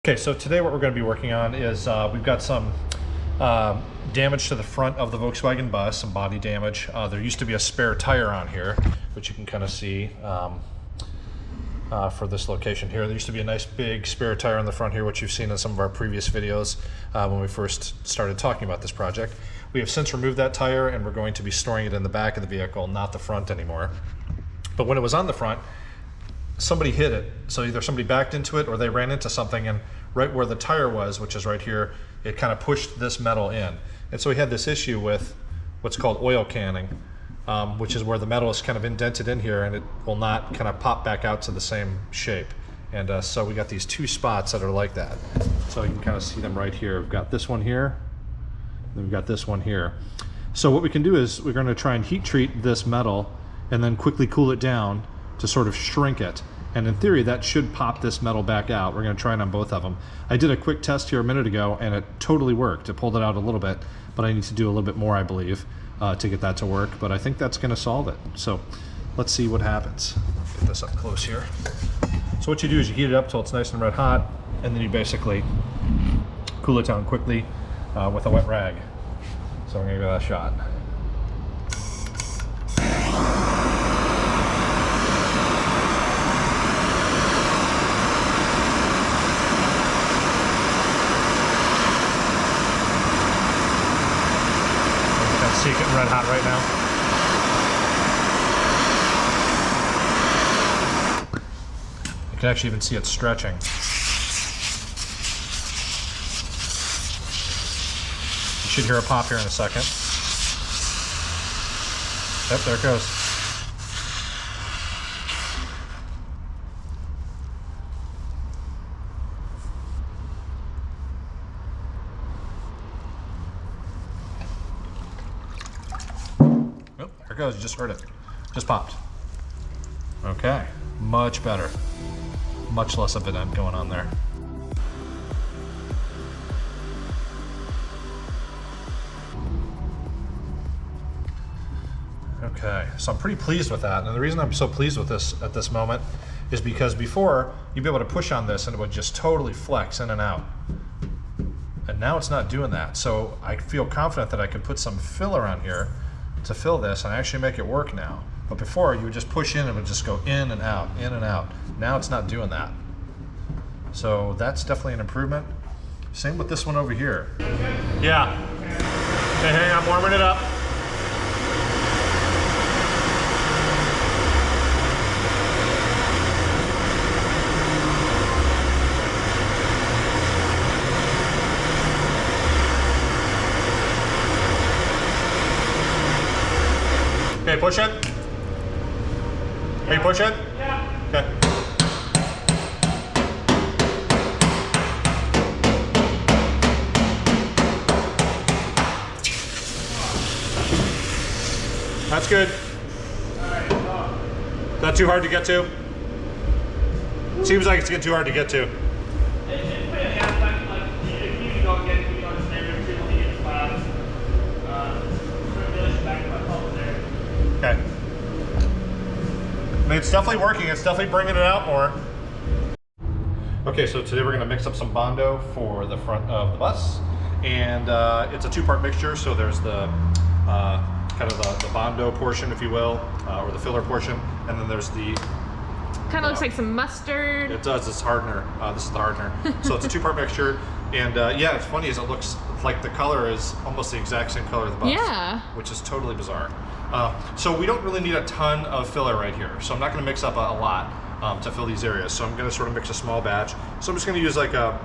Okay, so today what we're going to be working on is we've got some damage to the front of the Volkswagen bus, some body damage. There used to be a spare tire on here, which you can kind of see for this location here. There used to be a nice big spare tire on the front here, which you've seen in some of our previous videos when we first started talking about this project. We have since removed that tire and we're going to be storing it in the back of the vehicle, not the front anymore. But when it was on the front, somebody hit it. So either somebody backed into it or they ran into something, and right where the tire was, which is right here, it kind of pushed this metal in. And so we had this issue with what's called oil canning, which is where the metal is kind of indented in here and it will not kind of pop back out to the same shape. And so we got these two spots that are like that. So you can kind of see them right here. We've got this one here, and we've got this one here. So what we can do is we're going to try and heat treat this metal and then quickly cool it down to sort of shrink it. And in theory, that should pop this metal back out. We're going to try it on both of them. I did a quick test here a minute ago, and it totally worked. It pulled it out a little bit, but I need to do a little bit more, I believe, to get that to work. But I think that's going to solve it. So let's see what happens. Get this up close here. So what you do is you heat it up till it's nice and red hot, and then you basically cool it down quickly with a wet rag. So I'm going to give that a shot. See it getting red hot right now. You can actually even see it stretching. You should hear a pop here in a second. Yep, there it goes. There it goes, you just heard it. Just popped. Okay, much better. Much less of a dent going on there. Okay, so I'm pretty pleased with that. And the reason I'm so pleased with this at this moment is because before, you'd be able to push on this and it would just totally flex in and out. And now it's not doing that. So I feel confident that I could put some filler on here to fill this and actually make it work now. But before, you would just push in and it would just go in and out, in and out. Now it's not doing that. So that's definitely an improvement. Same with this one over here. Yeah. Okay, hang on, I'm warming it up. Okay, push it. Are you pushing? Yeah. Okay. That's good. Is that too hard to get to? Seems like it's getting too hard to get to. Okay. I mean, it's definitely working. It's definitely bringing it out more. Okay, so today we're going to mix up some Bondo for the front of the bus. And it's a two-part mixture. So there's the kind of the Bondo portion, if you will, or the filler portion. And then there's the... Kind of looks like some mustard. It does. It's hardener. This is the hardener. So it's a two-part mixture. And yeah, it's funny as it looks like the color is almost the exact same color of the bus. Yeah. Which is totally bizarre. So we don't really need a ton of filler right here. So I'm not going to mix up a lot to fill these areas. So I'm going to sort of mix a small batch. So I'm just going to use like a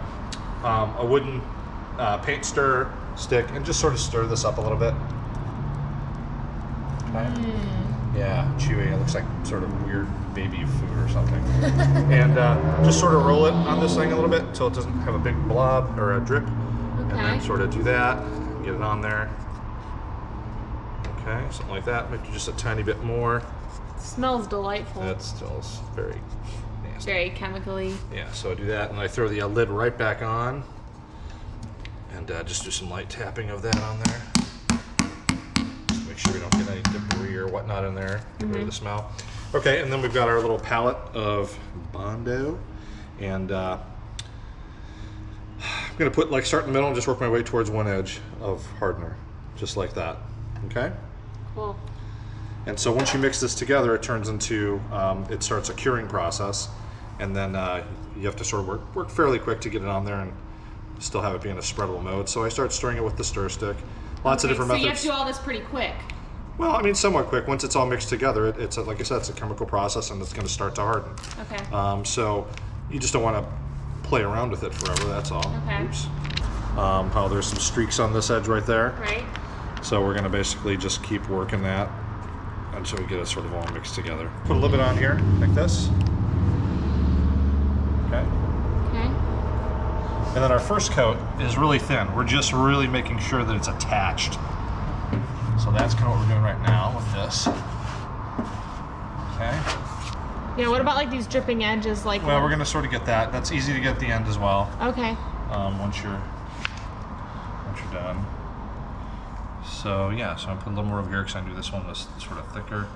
wooden paint stir stick and just sort of stir this up a little bit. Okay. Yeah, chewy. It looks like sort of weird baby food or something. And just sort of roll it on this thing a little bit until it doesn't have a big blob or a drip. Okay. And then sort of do that, get it on there. Okay, something like that. Maybe just a tiny bit more. It smells delightful. That smells very nasty. Very chemically. Yeah, so I do that and I throw the lid right back on. And just do some light tapping of that on there. Just to make sure we don't get any debris or whatnot in there. Get rid of the smell. Okay, and then we've got our little palette of Bondo. And going to put, like, start in the middle and just work my way towards one edge of hardener, just like that. Okay? Cool. And so once you mix this together, it turns into, it starts a curing process, and then you have to sort of work fairly quick to get it on there and still have it be in a spreadable mode. So I start stirring it with the stir stick. Lots of different methods. So you have to do all this pretty quick. Well, I mean, somewhat quick. Once it's all mixed together, it's like I said, it's a chemical process, and it's going to start to harden. Okay. So you just don't want to play around with it forever. That's all. Okay. Oops. Oh, there's some streaks on this edge right there. Right. So we're going to basically just keep working that until we get it sort of all mixed together. Put a little bit on here, like this. Okay. Okay. And then our first coat is really thin. We're just really making sure that it's attached. So that's kind of what we're doing right now with this. Okay. Yeah, what about like these dripping edges? Like, Well, we're going to sort of get that. That's easy to get at the end as well. Okay. Once you're done. So yeah, so I'm putting a little more over here because I knew this one was sort of thicker.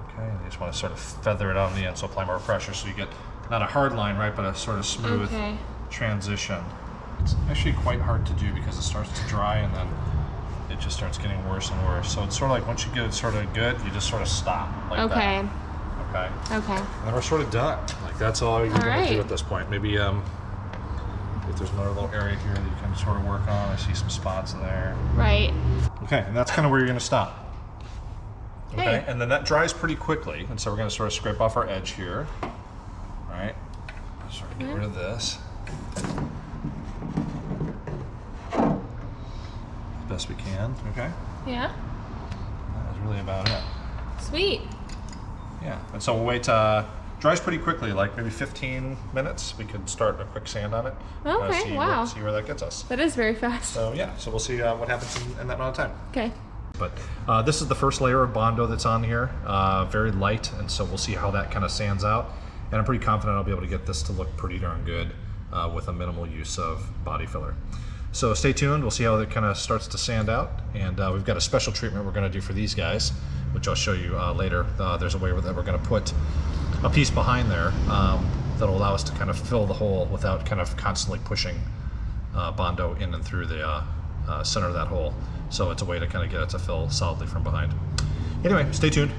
Okay, and you just want to sort of feather it out on the end, so apply more pressure so you get not a hard line, right, but a sort of smooth transition. It's actually quite hard to do because it starts to dry and then it just starts getting worse and worse. So it's sort of like once you get it sort of good, you just sort of stop like that. Okay. Okay. And then we're sort of done. Like that's all you're going to do at this point. Maybe if there's another little area here that you can sort of work on. I see some spots in there. Right. Okay, and that's kind of where you're going to stop. Okay, Okay. and then that dries pretty quickly, and so we're going to sort of scrape off our edge here. All right. Sort of get rid of this. Best we can. Okay. Yeah. That is really about it. Sweet. Yeah, and so we'll wait. Dries pretty quickly, like maybe 15 minutes. We could start a quick sand on it. Okay, wow. See where that gets us. That is very fast. So yeah, so we'll see what happens in that amount of time. Okay. But this is the first layer of Bondo that's on here, very light, and so we'll see how that kind of sands out. And I'm pretty confident I'll be able to get this to look pretty darn good with a minimal use of body filler. So stay tuned, we'll see how it kind of starts to sand out. And we've got a special treatment we're going to do for these guys, which I'll show you later. There's a way that we're going to put a piece behind there that'll allow us to kind of fill the hole without kind of constantly pushing Bondo in and through the center of that hole. So it's a way to kind of get it to fill solidly from behind. Anyway, stay tuned.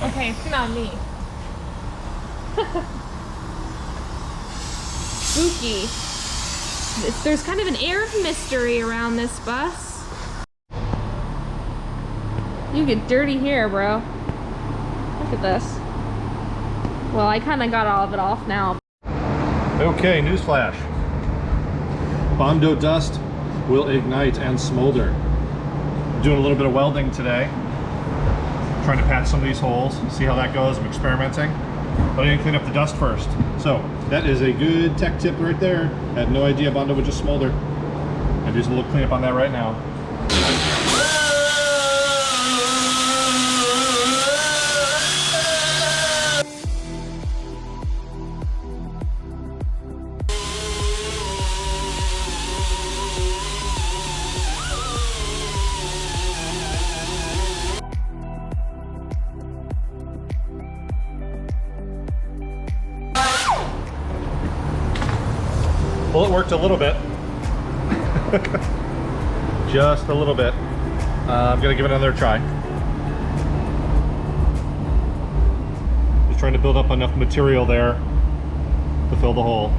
Okay, it's not me. Spooky. There's kind of an air of mystery around this bus. You get dirty here, bro. Look at this. Well, I kind of got all of it off now. Okay, newsflash. Bondo dust will ignite and smolder. Doing a little bit of welding today. Trying to patch some of these holes, see how that goes. I'm experimenting. But I didn't clean up the dust first. So that is a good tech tip right there. I had no idea Bondo would just smolder. I'm just a little cleanup on that right now. Well, it worked a little bit. Just a little bit. I'm gonna give it another try. Just trying to build up enough material there to fill the hole.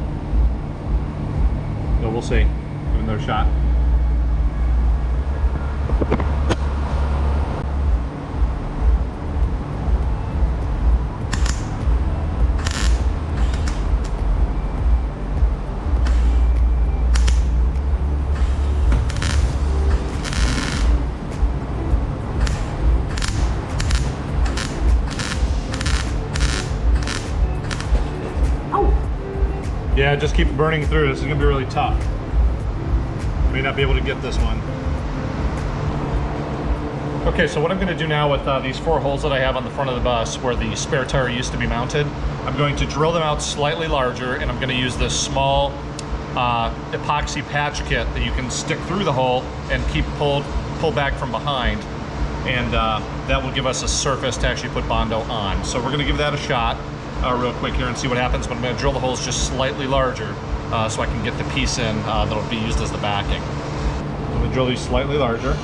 So we'll see. Give it another shot. Yeah, just keep burning through. This is gonna be really tough. May not be able to get this one. Okay, so what I'm going to do now with these 4 holes that I have on the front of the bus where the spare tire used to be mounted, I'm going to drill them out slightly larger, and I'm going to use this small epoxy patch kit that you can stick through the hole and keep pull back from behind, and that will give us a surface to actually put Bondo on. So we're going to give that a shot real quick here and see what happens, but I'm going to drill the holes just slightly larger so I can get the piece in that'll be used as the backing. I'm going to drill these slightly larger.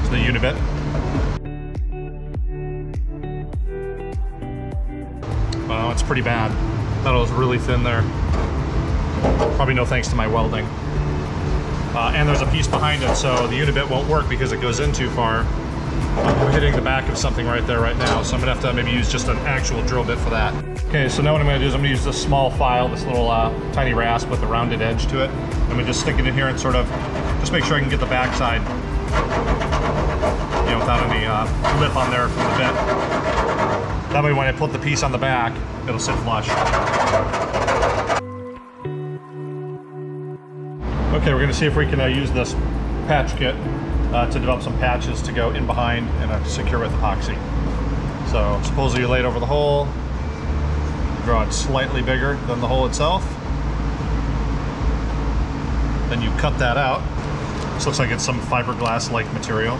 The unibit. Wow, it's pretty bad. Metal is really thin there. Probably no thanks to my welding. And there's a piece behind it, so the unibit won't work because it goes in too far. I'm hitting the back of something right there right now, so I'm gonna have to maybe use just an actual drill bit for that. Okay, so now what I'm gonna do is I'm gonna use this small file, this little tiny rasp with a rounded edge to it. I'm gonna just stick it in here and sort of just make sure I can get the backside, you know, without any lip on there from the bit. That way when I put the piece on the back, it'll sit flush. Okay, we're gonna see if we can use this patch kit to develop some patches to go in behind and secure with epoxy. So supposedly you lay it over the hole, draw it slightly bigger than the hole itself, then you cut that out. This looks like it's some fiberglass-like material.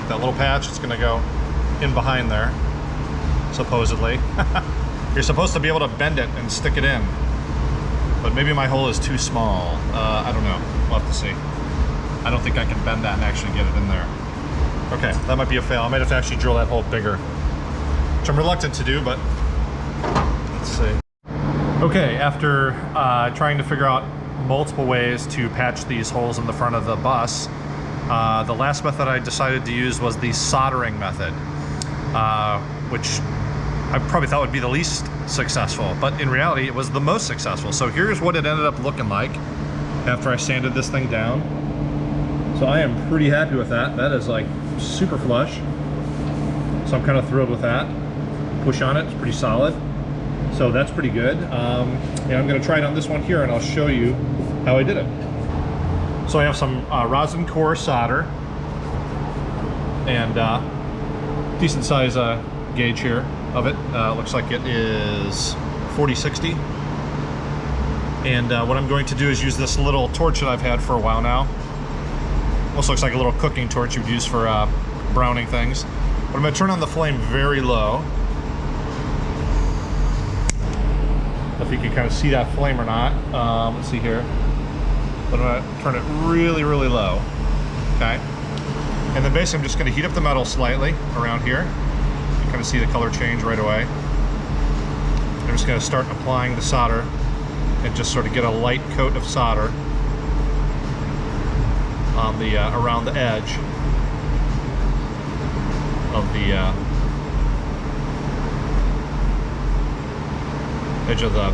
That little patch, it's gonna go in behind there, supposedly. You're supposed to be able to bend it and stick it in, but maybe my hole is too small. I don't know, we'll have to see. I don't think I can bend that and actually get it in there. Okay, that might be a fail. I might have to actually drill that hole bigger, which I'm reluctant to do, but let's see. Okay, after trying to figure out multiple ways to patch these holes in the front of the bus, the last method I decided to use was the soldering method, which I probably thought would be the least successful, but in reality it was the most successful. So here's what it ended up looking like after I sanded this thing down. So I am pretty happy with that. That is like super flush. So I'm kind of thrilled with that. Push on it, it's pretty solid. So that's pretty good. And I'm gonna try it on this one here and I'll show you how I did it. So I have some rosin core solder and decent size gauge here of it. Looks like it is 4060. And what I'm going to do is use this little torch that I've had for a while now. Almost looks like a little cooking torch you'd use for browning things. But I'm going to turn on the flame very low. If you can kind of see that flame or not. Let's see here. But I'm going to turn it really, really low. Okay. And then basically I'm just going to heat up the metal slightly around here. You can kind of see the color change right away. I'm just going to start applying the solder and just sort of get a light coat of solder on the around the edge of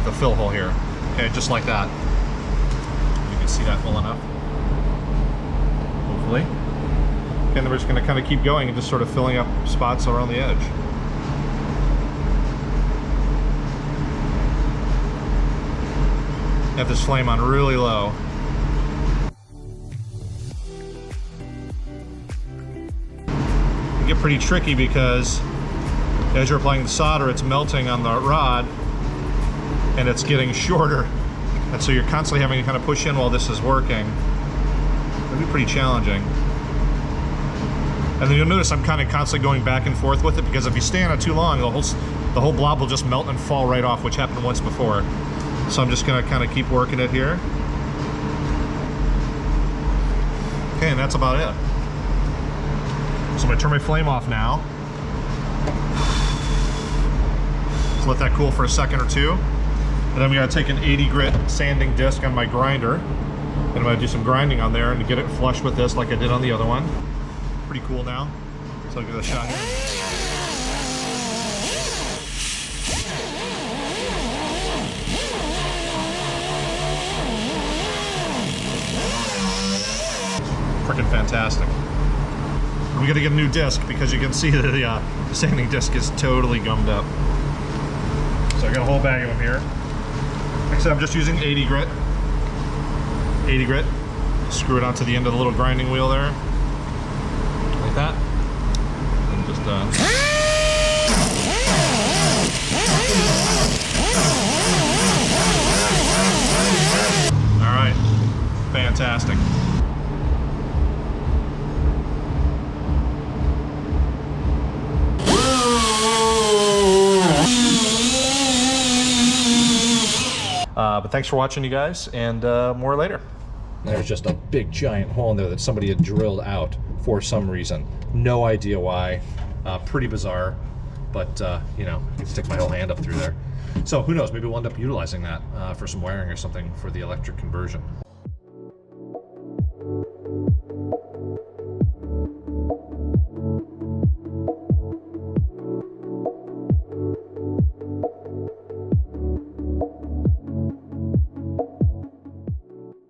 the fill hole here. Okay, just like that. You can see that well enough, hopefully. And then we're just going to kind of keep going and just sort of filling up spots around the edge. Have this flame on really low. It get pretty tricky because as you're applying the solder, it's melting on the rod and it's getting shorter, and so you're constantly having to kind of push in while this is working. It'll be pretty challenging. And then you'll notice I'm kind of constantly going back and forth with it, because if you stay on it too long, the whole blob will just melt and fall right off, which happened once before. So I'm just going to kind of keep working it here. Okay, and that's about it. So I'm going to turn my flame off now. Just let that cool for a second or two. And then I'm going to take an 80 grit sanding disc on my grinder. And I'm going to do some grinding on there and get it flush with this like I did on the other one. Pretty cool now. So I'll give it a shot here. Freaking fantastic. We gotta get a new disc because you can see that the sanding disc is totally gummed up. So I got a whole bag of them here. Like I said, I'm just using 80 grit. 80 grit. Screw it onto the end of the little grinding wheel there, like that. And just all right, fantastic. But thanks for watching, you guys, and more later. There's just a big giant hole in there that somebody had drilled out for some reason. No idea why. Pretty bizarre, but you know, I can stick my whole hand up through there. So who knows, maybe we'll end up utilizing that for some wiring or something for the electric conversion.